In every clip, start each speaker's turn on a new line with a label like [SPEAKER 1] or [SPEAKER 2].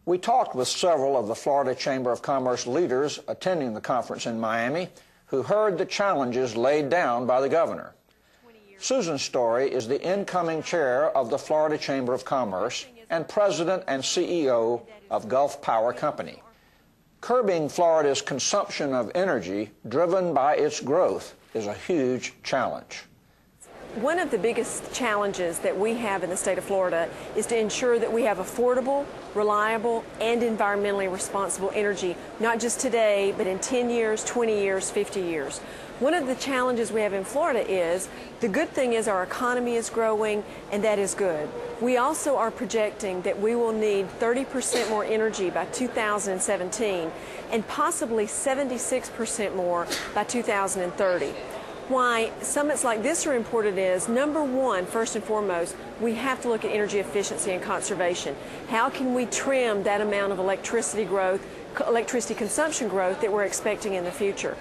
[SPEAKER 1] We talked with several of the Florida Chamber of Commerce leaders attending the conference in Miami who heard the challenges laid down by the governor. Susan Story is the incoming chair of the Florida Chamber of Commerce and president and CEO of Gulf Power Company. Curbing Florida's consumption of energy driven by its growth is a huge challenge.
[SPEAKER 2] One of the biggest challenges that we have in the state of Florida is to ensure that we have affordable, reliable, and environmentally responsible energy, not just today, but in 10 years, 20 years, 50 years. One of the challenges we have in Florida is, the good thing is our economy is growing, and that is good. We also are projecting that we will need 30% more energy by 2017, and possibly 76% more by 2030. Why summits like this are important is, number one, first and foremost, we have to look at energy efficiency and conservation. How can we trim that amount of electricity consumption growth that we're expecting in the future?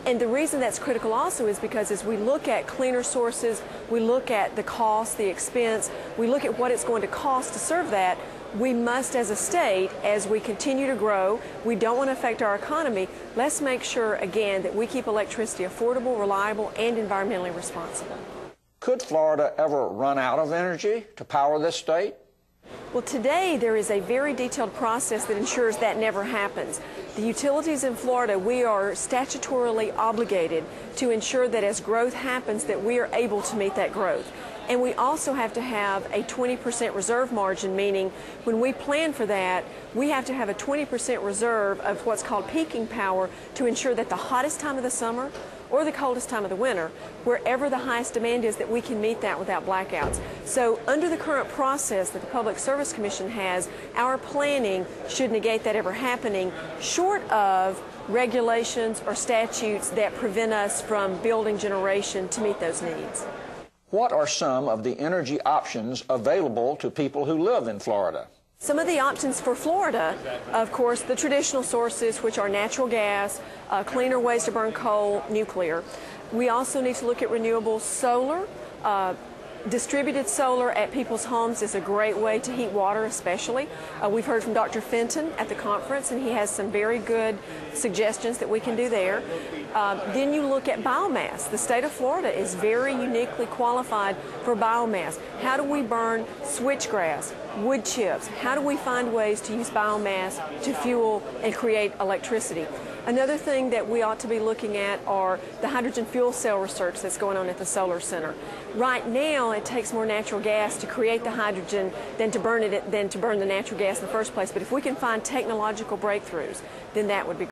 [SPEAKER 2] And the reason that's critical also is because as we look at cleaner sources, we look at the cost, the expense, we look at what it's going to cost to serve that, we must, as a state, as we continue to grow, we don't want to affect our economy, let's make sure, again, that we keep electricity affordable, reliable, and environmentally responsible.
[SPEAKER 1] Could Florida ever run out of energy to power this state?
[SPEAKER 2] Well, today there is a very detailed process that ensures that never happens. The utilities in Florida, we are statutorily obligated to ensure that as growth happens, that we are able to meet that growth. And we also have to have a 20% reserve margin, meaning when we plan for that, we have to have a 20% reserve of what's called peaking power to ensure that the hottest time of the summer or the coldest time of the winter, wherever the highest demand is, that we can meet that without blackouts. So under the current process that the Public Service Commission has, our planning should negate that ever happening, short of regulations or statutes that prevent us from building generation to meet those needs.
[SPEAKER 1] What are some of the energy options available to people who live in Florida?
[SPEAKER 2] Some of the options for Florida, of course, the traditional sources, which are natural gas, cleaner ways to burn coal, nuclear. We also need to look at renewable solar. Distributed solar at people's homes is a great way to heat water, especially. We've heard from Dr. Fenton at the conference, and he has some very good suggestions that we can do there. Then you look at biomass. The state of Florida is very uniquely qualified for biomass. How do we burn switchgrass, wood chips? How do we find ways to use biomass to fuel and create electricity? Another thing that we ought to be looking at are the hydrogen fuel cell research that's going on at the Solar Center. Right now, it takes more natural gas to create the hydrogen than to burn the natural gas in the first place. But if we can find technological breakthroughs, then that would be great.